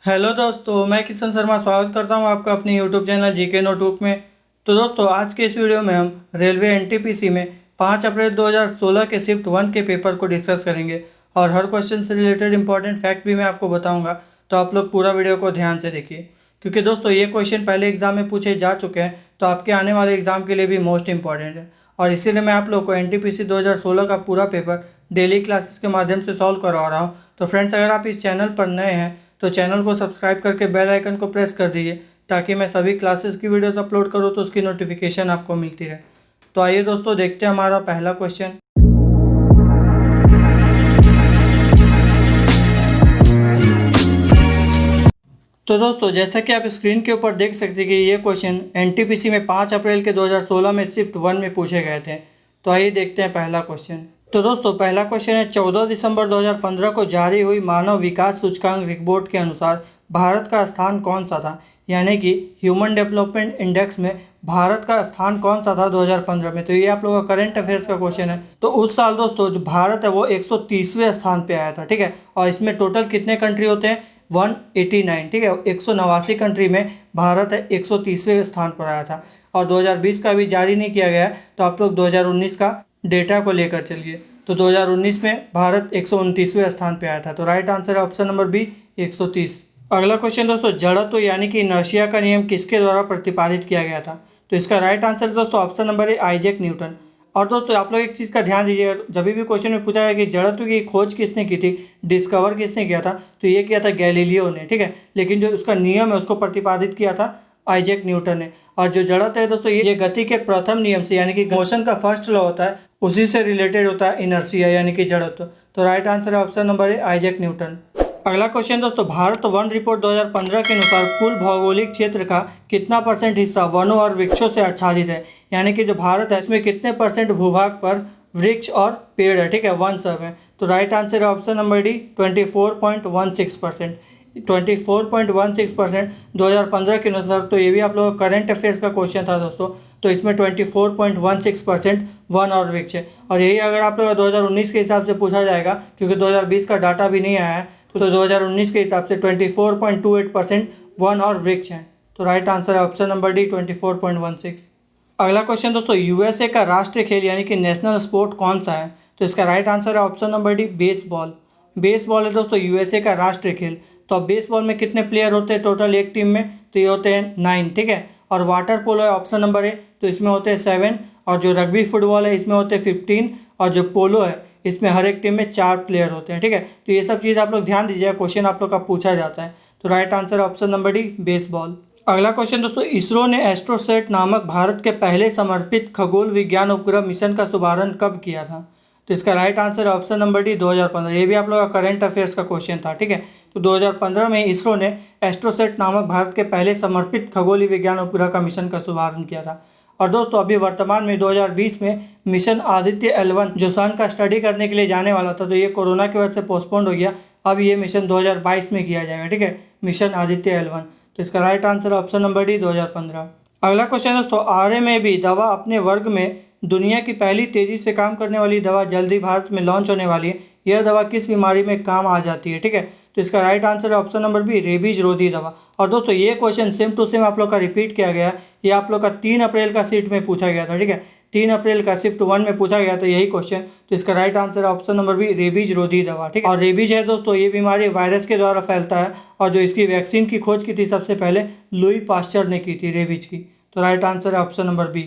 Hello दोस्तों, मैं किशन शर्मा स्वागत करता हूं आपका अपने यूट्यूब चैनल जीके नोटबुक में। तो दोस्तों, आज के इस वीडियो में हम रेलवे एनटीपीसी में 5 अप्रैल 2016 के शिफ्ट 1 के पेपर को डिस्कस करेंगे और हर क्वेश्चन से रिलेटेड इंपॉर्टेंट फैक्ट भी मैं आपको बताऊंगा। तो आप लोग पूरा वीडियो को ध्यान से देखिए, क्योंकि दोस्तों ये क्वेश्चन पहले एग्जाम में पूछे जा चुके हैं, तो आपके आने वाले एग्जाम के लिए भी मोस्ट इंपॉर्टेंट है। और इसीलिए मैं आप लोग को एनटीपीसी 2016 का पूरा पेपर डेली क्लासेस के माध्यम से सॉल्व करवा रहा हूँ। तो फ्रेंड्स, अगर आप इस चैनल पर नए हैं तो चैनल को सब्सक्राइब करके बेल आइकन को प्रेस कर दीजिए, ताकि मैं सभी क्लासेस की वीडियोस अपलोड करूँ तो उसकी नोटिफिकेशन आपको मिलती रहे। तो आइए दोस्तों, देखते हैं हमारा पहला क्वेश्चन। तो दोस्तों, जैसा कि आप स्क्रीन के ऊपर देख सकते हैं कि ये क्वेश्चन एनटीपीसी में 5 अप्रैल के 2016 में शिफ्ट 1 में पूछे गए थे। तो आइए देखते हैं पहला क्वेश्चन। तो दोस्तों, पहला क्वेश्चन है, 14 दिसंबर 2015 को जारी हुई मानव विकास सूचकांक रिपोर्ट के अनुसार भारत का स्थान कौन सा था? यानी कि ह्यूमन डेवलपमेंट इंडेक्स में भारत का स्थान कौन सा था 2015 में? तो ये आप लोगों का करंट अफेयर्स का क्वेश्चन है। तो उस साल दोस्तों जो भारत है वो 130वें स्थान पे आया था, ठीक है। और इसमें टोटल कितने कंट्री होते हैं? 189, ठीक है। 189 कंट्री में भारत है 130वें स्थान पर आया था। और 2020 का भी जारी नहीं किया गया है, तो आप लोग 2019 का डेटा को लेकर चलिए। तो 2019 में भारत 129वें स्थान पे आया था। तो राइट आंसर है ऑप्शन नंबर बी, 130। अगला क्वेश्चन दोस्तों, जड़त्व यानी कि इनर्शिया का नियम किसके द्वारा प्रतिपादित किया गया था? तो इसका राइट आंसर दोस्तों ऑप्शन नंबर ए, आइजैक न्यूटन। और दोस्तों, आप लोग एक चीज़ का ध्यान दीजिएगा, जब भी क्वेश्चन में पूछा गया कि जड़त्व की खोज किसने की थी, डिस्कवर किसने किया था, तो ये किया था गैलीलियो ने, ठीक है। लेकिन जो उसका नियम है उसको प्रतिपादित किया था आइजैक न्यूटन ने। और जो जड़त्व है दोस्तों, ये गति के प्रथम नियम से, यानी कि मोशन का फर्स्ट लॉ होता है, उसी से रिलेटेड होता है इनर्शिया यानी कि जड़त्व। तो राइट आंसर है ऑप्शन नंबर ए, आइजैक न्यूटन। अगला क्वेश्चन दोस्तों, भारत वन रिपोर्ट 2015 के अनुसार कुल भौगोलिक क्षेत्र का कितना % हिस्सा वनों और वृक्षों से आच्छादित है? यानी कि जो भारत है इसमें कितने % भूभाग पर वृक्ष और पेड़ है, ठीक है, वन सब है। तो राइट आंसर है ऑप्शन नंबर डी, 24.16%। 24.16% 2015 के अनुसार। तो ये भी आप लोगों का करंट अफेयर्स का क्वेश्चन था दोस्तों। तो इसमें 24.16% वन और वृक्ष है। और यही अगर आप लोग 2019 के हिसाब से पूछा जाएगा, क्योंकि 2020 का डाटा भी नहीं आया है, तो 2019 के हिसाब से 24.28% वन और वृक्ष हैं। तो राइट आंसर है ऑप्शन नंबर डी, 24.16। अगला क्वेश्चन दोस्तों, यूएसए का राष्ट्रीय खेल यानी कि नेशनल स्पोर्ट कौन सा है? तो इसका राइट आंसर है option number D, baseball. Baseball है दोस्तों यूएसए का राष्ट्रीय खेल। तो अब बेसबॉल में कितने प्लेयर होते हैं टोटल एक टीम में? तो ये होते हैं 9, ठीक है। और वाटर पोलो है ऑप्शन नंबर ए, तो इसमें होते हैं 7। और जो रग्बी फुटबॉल है इसमें होते हैं 15। और जो पोलो है इसमें हर एक टीम में 4 प्लेयर होते हैं, ठीक है। तो ये सब चीज़ आप लोग ध्यान दीजिएगा, क्वेश्चन आप लोग का पूछा जाता है। तो right answer option number D, baseball. अगला क्वेश्चन दोस्तों, इसरो ने एस्ट्रोसैट नामक भारत के पहले समर्पित खगोल विज्ञान उपग्रह मिशन का शुभारंभ कब किया था? तो इसका राइट आंसर है ऑप्शन नंबर डी, 2015। ये भी आप लोग का करंट अफेयर्स का क्वेश्चन था, ठीक है। तो 2015 में इसरो ने एस्ट्रोसैट नामक भारत के पहले समर्पित खगोलीय विज्ञान उपग्रह का मिशन का शुभारंभ किया था। और दोस्तों, अभी वर्तमान में 2020 में मिशन आदित्य L1 जो सन का स्टडी करने के लिए जाने वाला था, तो ये कोरोना की वजह से पोस्टपोन्ड हो गया। अब ये मिशन 2022 में किया जाएगा, ठीक है, मिशन आदित्य L1। तो इसका right answer option number D, 2015। अगला क्वेश्चन दोस्तों, RMAB दवा अपने वर्ग में दुनिया की पहली तेजी से काम करने वाली दवा जल्दी भारत में लॉन्च होने वाली है। यह दवा किस बीमारी में काम आ जाती है, ठीक है। तो इसका राइट आंसर है ऑप्शन नंबर बी, रेबीज रोधी दवा। और दोस्तों, ये क्वेश्चन सेम टू सेम आप लोग का रिपीट किया गया। ये आप लोग का 3 अप्रैल का शिफ्ट में पूछा गया था, ठीक है। 3 अप्रैल का शिफ्ट 1 में पूछा गया था यही क्वेश्चन। तो इसका राइट आंसर है ऑप्शन नंबर बी, रेबीज रोधी दवा, ठीक है। और रेबीज है दोस्तों, ये बीमारी वायरस के द्वारा फैलता है, और जो इसकी वैक्सीन की खोज की थी सबसे पहले लुई पास्चर ने की थी रेबीज की। तो राइट आंसर है ऑप्शन नंबर बी।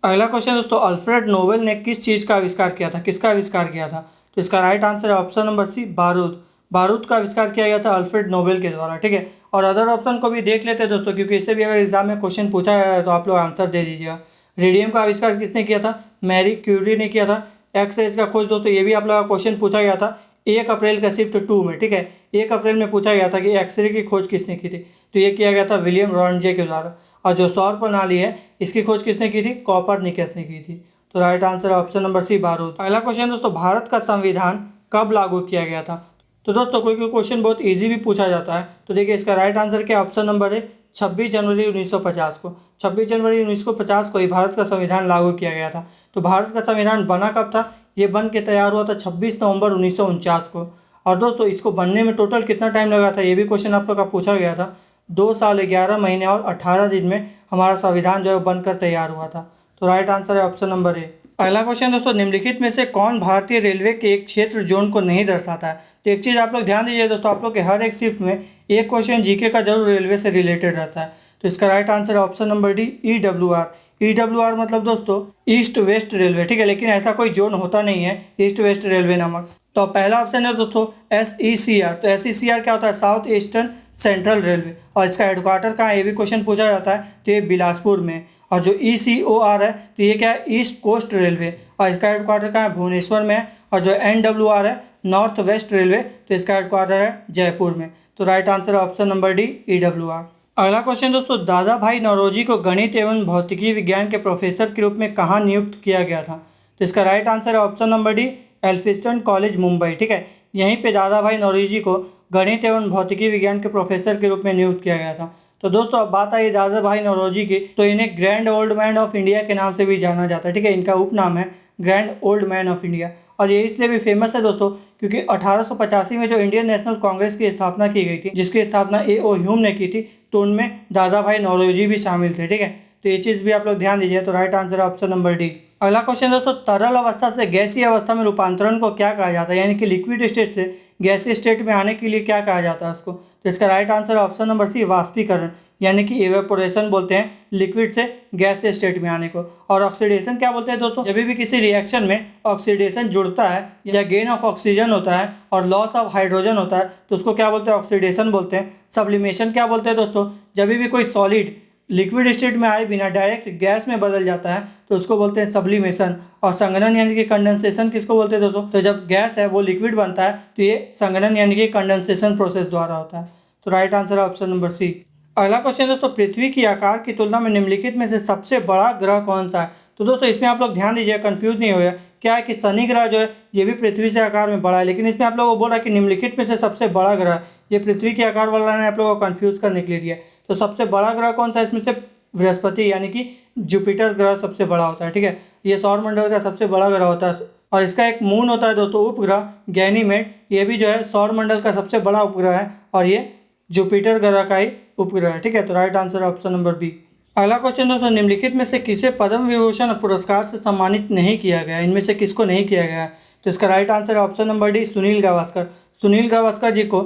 अगला क्वेश्चन दोस्तों, अल्फ्रेड नोबेल ने किस चीज़ का आविष्कार किया था? किसका आविष्कार किया था? तो इसका राइट आंसर है ऑप्शन नंबर सी, बारूद। बारूद का आविष्कार किया गया था अल्फ्रेड नोबेल के द्वारा, ठीक है। और अदर ऑप्शन को भी देख लेते हैं दोस्तों, क्योंकि इससे भी अगर एग्जाम में क्वेश्चन पूछा गया है तो आप लोग आंसर दे दीजिएगा। रेडियम का आविष्कार किसने किया था? मैरी क्यूरी ने किया था। एक्स का खोज दोस्तों, ये भी आप लोग का क्वेश्चन पूछा गया था 1 अप्रैल का शिफ्ट 2 में, ठीक है। 1 अप्रैल में पूछा गया था कि एक्सरे की खोज किसने की थी? तो ये किया गया था विलियम रॉन्जे के द्वारा। और जो सौर प्रणाली है इसकी खोज किसने की थी? कॉपरनिकस ने की थी। तो राइट आंसर है ऑप्शन नंबर सी, बारूद। अगला क्वेश्चन दोस्तों, भारत का संविधान कब लागू किया गया था? तो दोस्तों, कोई क्वेश्चन बहुत इजी भी पूछा जाता है, तो देखिए इसका राइट आंसर क्या ऑप्शन नंबर है, 26 जनवरी 1950 को। 26 जनवरी 1950 को ही भारत का संविधान लागू किया गया था। तो भारत का संविधान बना कब था? ये बन के तैयार हुआ था 26 नवंबर 1949 को। और दोस्तों इसको बनने में टोटल कितना टाइम लगा था, ये भी क्वेश्चन आप लोग का पूछा गया था। 2 साल 11 महीने और 18 दिन में हमारा संविधान जो है बनकर तैयार हुआ था। तो राइट आंसर है ऑप्शन नंबर ए। अगला क्वेश्चन दोस्तों, निम्नलिखित में से कौन भारतीय रेलवे के एक क्षेत्र जोन को नहीं दर्शाता है। तो एक चीज़ आप लोग ध्यान दीजिए दोस्तों, आप लोग के हर एक शिफ्ट में एक क्वेश्चन जीके का जरूर रेलवे से रिलेटेड रहता है। तो इसका राइट आंसर है option number D, EWR। EWR मतलब दोस्तों ईस्ट वेस्ट रेलवे, ठीक है, लेकिन ऐसा कोई जोन होता नहीं है ईस्ट वेस्ट रेलवे नामक। तो पहला ऑप्शन है दोस्तों SECR। तो SECR क्या होता है, साउथ ईस्टर्न सेंट्रल रेलवे, और इसका हेडक्वार्टर कहाँ है ये भी क्वेश्चन पूछा जाता है, तो ये बिलासपुर में। और जो ECOR है तो ये क्या है, ईस्ट कोस्ट रेलवे, और इसका हेडक्वार्टर कहाँ है, भुवनेश्वर में है। और जो NWR है नॉर्थ वेस्ट रेलवे, तो इसका हेडक्वार्टर है जयपुर में। तो राइट आंसर है ऑप्शन नंबर डी, EWR। अगला क्वेश्चन दोस्तों, दादा भाई नौरोजी को गणित एवं भौतिकी विज्ञान के प्रोफेसर के रूप में कहाँ नियुक्त किया गया था। तो इसका राइट आंसर है option number D, Elphinstone college Mumbai, ठीक है। यहीं पे दादा भाई नौरोजी को गणित एवं भौतिकी विज्ञान के प्रोफेसर के रूप में नियुक्त किया गया था। तो दोस्तों अब बात आई दादा भाई नौरोजी की, तो इन्हें grand old man of India के नाम से भी जाना जाता है, ठीक है। इनका उपनाम है grand old man of India, और ये इसलिए भी फेमस है दोस्तों क्योंकि 1885 में जो इंडियन नेशनल कांग्रेस की स्थापना की गई थी, जिसकी स्थापना A.O. ह्यूम ने की थी, तो उनमें दादा भाई नौरोजी भी शामिल थे, ठीक है। तो ये चीज़ भी आप लोग ध्यान दीजिए। तो राइट आंसर है ऑप्शन नंबर डी। अगला क्वेश्चन दोस्तों, तरल अवस्था से गैसीय अवस्था में रूपांतरण को क्या कहा जाता है, यानी कि लिक्विड स्टेट से गैसीय स्टेट में आने के लिए क्या कहा जाता है उसको। तो इसका राइट आंसर है ऑप्शन नंबर सी, वाष्पीकरण, यानी कि एवेपोरेशन बोलते हैं लिक्विड से गैसीय स्टेट में आने को। और ऑक्सीडेशन क्या बोलते हैं दोस्तों, जब भी किसी रिएक्शन में ऑक्सीडेशन जुड़ता है या गेन ऑफ ऑक्सीजन होता है और लॉस ऑफ हाइड्रोजन होता है, तो उसको क्या बोलते हैं, ऑक्सीडेशन बोलते हैं। सब्लिमेशन क्या बोलते हैं दोस्तों, जब भी कोई सॉलिड लिक्विड स्टेट में आए बिना डायरेक्ट गैस में बदल जाता है तो उसको बोलते हैं सब्लिमेशन। और संघनन यानी कि कंडेंसेशन किसको बोलते हैं दोस्तों, तो जब गैस है वो लिक्विड बनता है तो ये संघनन यानी कि कंडेंसेशन प्रोसेस द्वारा होता है। तो राइट आंसर है ऑप्शन नंबर सी। अगला क्वेश्चन दोस्तों, पृथ्वी की आकार की तुलना में निम्नलिखित में से सबसे बड़ा ग्रह कौन सा है। तो दोस्तों इसमें आप लोग ध्यान दीजिए, कंफ्यूज नहीं होगा। क्या है कि शनि ग्रह जो है ये भी पृथ्वी से आकार में बड़ा है, लेकिन इसमें आप लोगों को बोला कि निम्नलिखित में से सबसे बड़ा ग्रह, ये पृथ्वी के आकार वाला ने आप लोगों को कंफ्यूज करने के लिए दिया। तो सबसे बड़ा ग्रह कौन सा है, इसमें से बृहस्पति यानी कि जुपिटर ग्रह सबसे बड़ा होता है, ठीक है। ये सौरमंडल का सबसे बड़ा ग्रह होता है, और इसका एक मून होता है दोस्तों उपग्रह गैनीमेड, ये भी जो है सौरमंडल का सबसे बड़ा उपग्रह है, और ये जुपिटर ग्रह का ही उपग्रह है, ठीक है। तो राइट आंसर है ऑप्शन नंबर बी। अगला क्वेश्चन दोस्तों, निम्नलिखित में से किसे पद्म विभूषण पुरस्कार से सम्मानित नहीं किया गया, इनमें से किसको नहीं किया गया। तो इसका राइट आंसर है option number D, Sunil Gavaskar. Sunil Gavaskar ji को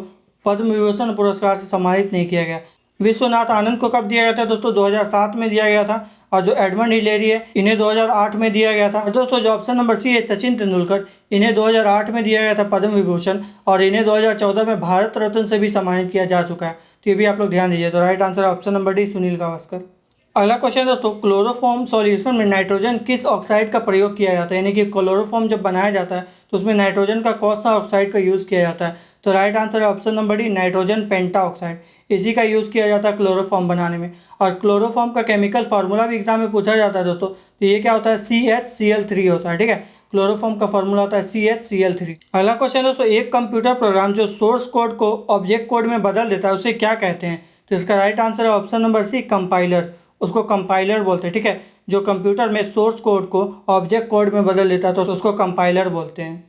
पद्म विभूषण पुरस्कार से सम्मानित नहीं किया गया। विश्वनाथ आनंद को कब दिया गया था दोस्तों, 2007 में दिया गया था। और जो एडमंड हिलेरी है इन्हें 2008 में दिया गया था। और दोस्तों जो ऑप्शन नंबर सी है सचिन तेंदुलकर, इन्हें 2008 में दिया गया था पद्म विभूषण, और इन्हें 2014 में भारत रत्न से भी सम्मानित किया जा चुका है। तो ये भी आप लोग ध्यान दीजिए। तो राइट आंसर है option number D, Sunil Gavaskar. अगला क्वेश्चन दोस्तों, क्लोरोफॉर्म सॉल्यूशन में नाइट्रोजन किस ऑक्साइड का प्रयोग किया जाता है, यानी कि क्लोरोफॉर्म जब बनाया जाता है तो उसमें नाइट्रोजन का कौन सा ऑक्साइड का यूज़ किया जाता है। तो राइट आंसर है ऑप्शन नंबर डी, नाइट्रोजन पेंटा ऑक्साइड, इसी का यूज़ किया जाता है क्लोरोफॉर्म बनाने में। और क्लोरोफॉर्म का केमिकल फार्मूला भी एग्जाम में पूछा जाता है दोस्तों, तो ये क्या होता है, CHCl3 होता है, ठीक है। क्लोरोफॉर्म का फार्मूला होता है CHCl3। अगला क्वेश्चन दोस्तों, एक कंप्यूटर प्रोग्राम जो सोर्स कोड को ऑब्जेक्ट कोड में बदल देता है उसे क्या कहते हैं। तो इसका राइट आंसर है ऑप्शन नंबर सी, कंपाइलर, उसको कंपाइलर बोलते हैं, ठीक है। जो कंप्यूटर में सोर्स कोड को ऑब्जेक्ट कोड में बदल देता है तो उसको कंपाइलर बोलते हैं।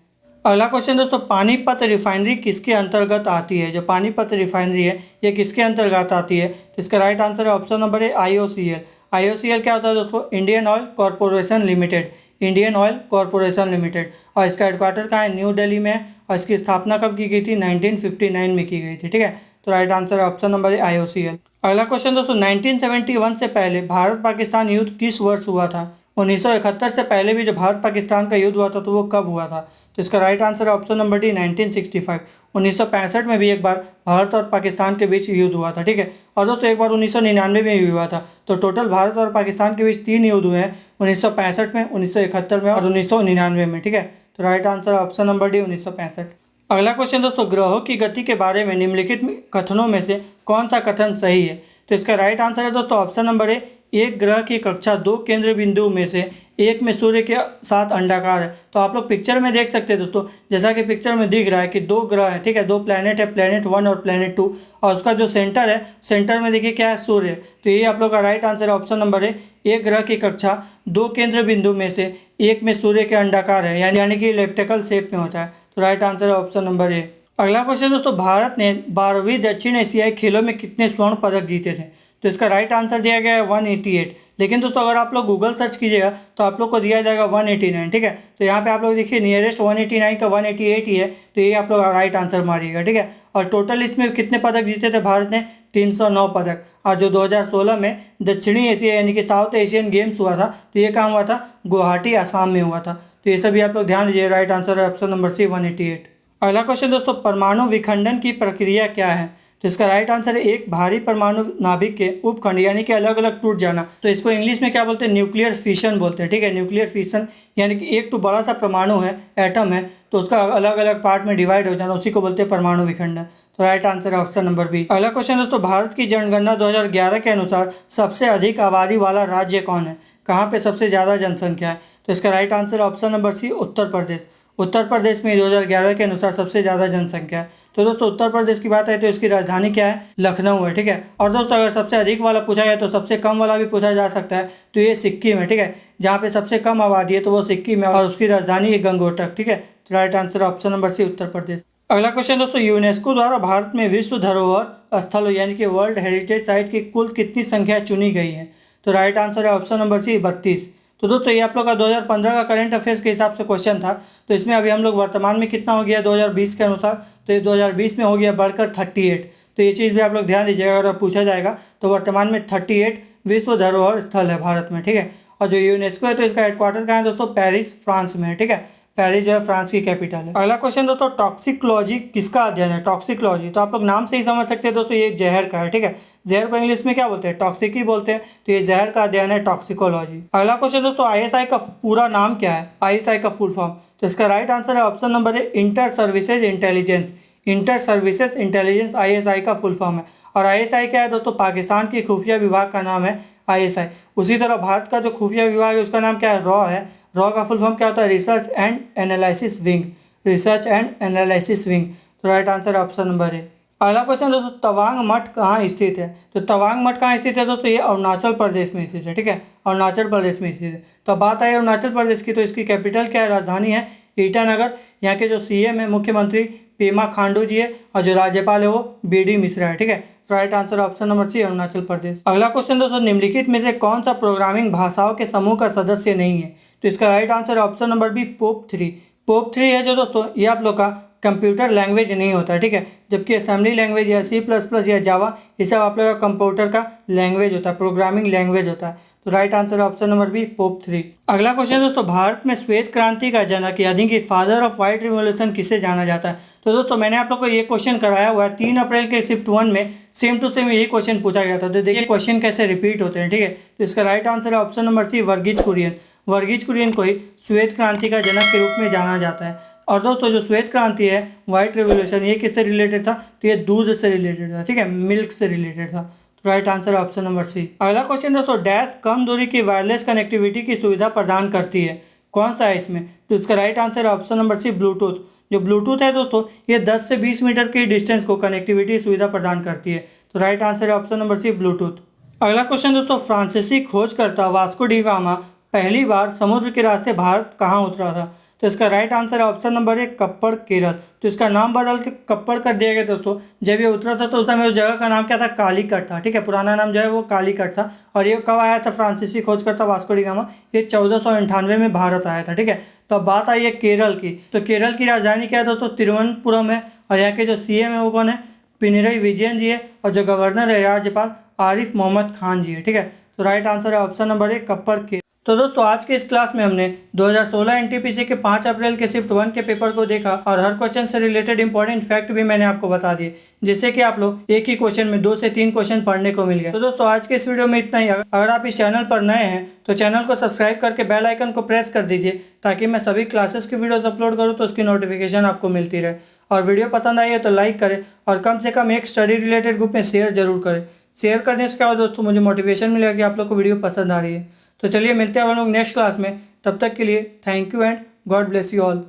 अगला क्वेश्चन दोस्तों, पानीपत रिफाइनरी किसके अंतर्गत आती है। जो पानीपत रिफाइनरी है ये किसके अंतर्गत आती है। तो इसका राइट आंसर है ऑप्शन नंबर ए, IOCL। IOCL क्या होता है दोस्तों, Indian oil corporation limited, Indian oil corporation limited. और इसका हेडक्वार्टर कहाँ है, न्यू दिल्ली में है। और इसकी स्थापना कब की गई थी, 1959 में की गई थी, ठीक है। तो राइट आंसर है ऑप्शन नंबर ए, IOCL। अगला क्वेश्चन दोस्तों, 1971 से पहले भारत पाकिस्तान युद्ध किस वर्ष हुआ था। 1971 से पहले भी जो भारत पाकिस्तान का युद्ध हुआ था तो वो कब हुआ था। तो इसका राइट आंसर है ऑप्शन नंबर डी, 1965। 1965 में भी एक बार भारत और पाकिस्तान के बीच युद्ध हुआ था, ठीक है। और दोस्तों एक बार 1999 में भी हुआ था। तो टोटल भारत और पाकिस्तान के बीच 3 युद्ध हुए हैं, 1965 में, 1971 में और 1999 में, ठीक है। तो राइट आंसर है ऑप्शन नंबर डी, 1965। अगला क्वेश्चन दोस्तों, ग्रहों की गति के बारे में निम्नलिखित कथनों में से कौन सा कथन सही है। तो इसका राइट आंसर है दोस्तों ऑप्शन नंबर ए, एक ग्रह की कक्षा 2 केंद्र बिंदु में से एक में सूर्य के साथ अंडाकार है। तो आप लोग पिक्चर में देख सकते हैं दोस्तों, जैसा कि पिक्चर में दिख रहा है कि 2 ग्रह है, ठीक है, 2 प्लैनेट है, प्लैनेट 1 और प्लैनेट 2, और उसका जो सेंटर है, सेंटर में देखिए क्या है, सूर्य। तो ये आप लोग का राइट आंसर है ऑप्शन नंबर ए, एक ग्रह की कक्षा 2 केंद्र बिंदु में से एक में सूर्य के अंडाकार है, यानी कि इलिप्टिकल शेप में होता है। तो राइट आंसर है ऑप्शन नंबर ए। अगला क्वेश्चन दोस्तों, भारत ने 12वीं दक्षिण एशियाई खेलों में कितने स्वर्ण पदक जीते थे? तो इसका राइट आंसर दिया गया है 188। लेकिन दोस्तों अगर आप लोग गूगल सर्च कीजिएगा तो आप लोग को दिया जाएगा 189, ठीक है। तो यहाँ पे आप लोग देखिए नियरेस्ट 189 का 188 ही है, तो ये आप लोग राइट आंसर मारिएगा, ठीक है। और टोटल इसमें कितने पदक जीते थे भारत ने? 309 पदक। और जो 2016 में दक्षिणी एशिया यानी कि साउथ एशियन गेम्स हुआ था, तो ये कहाँ हुआ था? गुवाहाटी, आसाम में हुआ था। तो ये सभी आप लोग ध्यान दीजिए, राइट आंसर है ऑप्शन नंबर सी 188। अगला क्वेश्चन दोस्तों, परमाणु विखंडन की प्रक्रिया क्या है? तो इसका राइट आंसर है एक भारी परमाणु नाभिक के उपखंड यानी कि अलग अलग टूट जाना। तो इसको इंग्लिश में क्या बोलते हैं? न्यूक्लियर फिशन बोलते हैं, ठीक है। न्यूक्लियर फिशन यानी कि एक तो बड़ा सा परमाणु है, एटम है, तो उसका अलग अलग पार्ट में डिवाइड हो जाना, उसी को बोलते हैं परमाणु विखंडन। तो राइट आंसर है ऑप्शन नंबर बी। अगला क्वेश्चन दोस्तों, भारत की जनगणना 2011 के अनुसार सबसे अधिक आबादी वाला राज्य कौन है? कहाँ पे सबसे ज़्यादा जनसंख्या है? तो इसका राइट आंसर है ऑप्शन नंबर सी उत्तर प्रदेश। उत्तर प्रदेश में 2011 के अनुसार सबसे ज़्यादा जनसंख्या है। तो दोस्तों उत्तर प्रदेश की बात है तो इसकी राजधानी क्या है? लखनऊ है, ठीक है। और दोस्तों अगर सबसे अधिक वाला पूछा गया तो सबसे कम वाला भी पूछा जा सकता है, तो ये सिक्किम है, ठीक है। जहाँ पे सबसे कम आबादी है तो वो सिक्किम है और उसकी राजधानी है गंगोटक, ठीक है। तो right answer option number C Uttar Pradesh. अगला क्वेश्चन दोस्तों, यूनेस्को द्वारा भारत में विश्व धरोहर स्थल यानी कि वर्ल्ड हेरिटेज साइट की कुल कितनी संख्या चुनी गई है? तो राइट आंसर है ऑप्शन नंबर सी 32। तो दोस्तों ये आप लोग का 2015 का करंट अफेयर्स के हिसाब से क्वेश्चन था। तो इसमें अभी हम लोग वर्तमान में कितना हो गया 2020 के अनुसार? तो ये 2020 में हो गया बढ़कर 38। तो ये चीज़ भी आप लोग ध्यान दीजिएगा, अगर पूछा जाएगा तो वर्तमान में 38 विश्व धरोहर स्थल है भारत में, ठीक है। और जो यूनेस्को है तो इसका हेडक्वार्टर कहाँ है दोस्तों? पेरिस, फ्रांस में है, ठीक है। पेरिस जो है फ्रांस की कैपिटल है। अगला क्वेश्चन दोस्तों, टॉक्सिकोलॉजी किसका अध्ययन है? टॉक्सिकोलॉजी तो आप लोग नाम से ही समझ सकते हैं दोस्तों, ये जहर का है, ठीक है। जहर को इंग्लिश में क्या बोलते हैं? टॉक्सिक ही बोलते हैं। तो ये जहर का अध्ययन है टॉक्सिकोलॉजी। अगला क्वेश्चन दोस्तों, आईएसआई का पूरा नाम क्या है? आईएसआई का फुल फॉर्म। तो इसका राइट आंसर है option number A inter services intelligence. Inter services intelligence ISI का फुल फॉर्म है। और आईएसआई क्या है दोस्तों? पाकिस्तान की खुफिया विभाग का नाम है आईएसआई। उसी तरह भारत का जो खुफिया विभाग है उसका नाम क्या है? रॉ है। रॉ का फुल फॉर्म क्या होता है? Research and analysis wing. Research and analysis wing. तो right answer option number A. अगला क्वेश्चन दोस्तों, तवांग मठ कहाँ स्थित है? तो तवांग मठ कहाँ स्थित है दोस्तों? ये अरुणाचल प्रदेश में स्थित है, ठीक है। अरुणाचल प्रदेश में स्थित है। तो बात आई अरुणाचल प्रदेश की, तो इसकी कैपिटल क्या है? राजधानी है ईटानगर। यहाँ के जो सीएम है मुख्यमंत्री पेमा खांडू जी है, और जो राज्यपाल है वो बीडी मिश्रा है, ठीक है। Right answer option number C Arunachal Pradesh. अगला क्वेश्चन दोस्तों, निम्नलिखित में से कौन सा प्रोग्रामिंग भाषाओं के समूह का सदस्य नहीं है? तो इसका right answer option number B pope 3। Pope 3 है जो दोस्तों, ये आप लोग का कंप्यूटर लैंग्वेज नहीं होता है, ठीक है। जबकि असेंबली लैंग्वेज या C++ या जावा, ये सब आप लोग का कंप्यूटर का लैंग्वेज होता है, प्रोग्रामिंग लैंग्वेज होता है। तो right answer option number B pope 3। अगला क्वेश्चन दोस्तों, भारत में श्वेत क्रांति का जनक यानी कि फादर ऑफ व्हाइट रिवोल्यूशन किसे जाना जाता है? तो दोस्तों मैंने आप लोग को ये क्वेश्चन कराया हुआ है 3 अप्रैल के शिफ्ट 1 में, सेम टू सेम यही क्वेश्चन पूछा गया था। तो देखिए क्वेश्चन कैसे रिपीट होते हैं, ठीक है। तो इसका राइट आंसर है option number C Verghese Kurien. Verghese Kurien को ही श्वेत क्रांति का जनक के रूप में जाना जाता है। और दोस्तों जो श्वेत क्रांति है, व्हाइट रिवोल्यूशन, ये किससे रिलेटेड था? तो ये दूध से रिलेटेड था, ठीक है, मिल्क से रिलेटेड था। तो right answer option number C. अगला क्वेश्चन दोस्तों, डैश कम दूरी की वायरलेस कनेक्टिविटी की सुविधा प्रदान करती है, कौन सा है इसमें? तो इसका right answer option number C Bluetooth. जो ब्लूटूथ है दोस्तों, ये 10 से 20 मीटर की डिस्टेंस को कनेक्टिविटी सुविधा प्रदान करती है। तो राइट आंसर है ऑप्शन नंबर सी ब्लूटूथ। अगला क्वेश्चन दोस्तों, फ्रांसीसी खोजकर्ता वास्को डी गामा पहली बार समुद्र के रास्ते भारत कहाँ उतरा था? तो इसका राइट आंसर है ऑप्शन नंबर ए कप्पड़, केरल। तो इसका नाम बदल के कप्पड़ कर दिया गया दोस्तों। जब ये उतरा था तो उस समय उस जगह का नाम क्या था? कालीकट था, ठीक है। पुराना नाम जो है वो कालीकट था। और ये कब आया था फ्रांसीसी खोजकर्ता वास्को डी गामा? ये 1498 में भारत आया था, ठीक है। तो अब बात आई है केरल की। तो केरल की राजधानी क्या है दोस्तों? तिरुवनंतपुरम है। और यहाँ के जो सीएम है वो कौन है? पिनरई विजयन जी है। और जो गवर्नर है राज्यपाल आरिफ मोहम्मद खान जी है, ठीक है। तो राइट आंसर है ऑप्शन नंबर ए कप्पड़, केरल। तो दोस्तों आज के इस क्लास में हमने 2016 एनटीपीसी के 5 अप्रैल के शिफ्ट 1 के पेपर को देखा और हर क्वेश्चन से रिलेटेड इंपॉर्टेंट फैक्ट भी मैंने आपको बता दिए, जिससे कि आप लोग एक ही क्वेश्चन में 2 से 3 क्वेश्चन पढ़ने को मिल गए। तो दोस्तों आज के इस वीडियो में इतना ही। अगर आप इस चैनल पर नए हैं तो चैनल को सब्सक्राइब करके बेल आइकन को प्रेस कर दीजिए, ताकि मैं सभी क्लासेस की वीडियोस अपलोड करूँ तो उसकी नोटिफिकेशन आपको मिलती रहे। और वीडियो पसंद आई है तो लाइक करें और कम से कम एक स्टडी रिलेटेड ग्रुप में शेयर जरूर करें। शेयर करने से क्या हो दोस्तों, मुझे मोटिवेशन मिलेगा कि आप लोग को वीडियो पसंद आ रही है। तो चलिए मिलते हैं हम लोग नेक्स्ट क्लास में। तब तक के लिए thank you and God bless you all.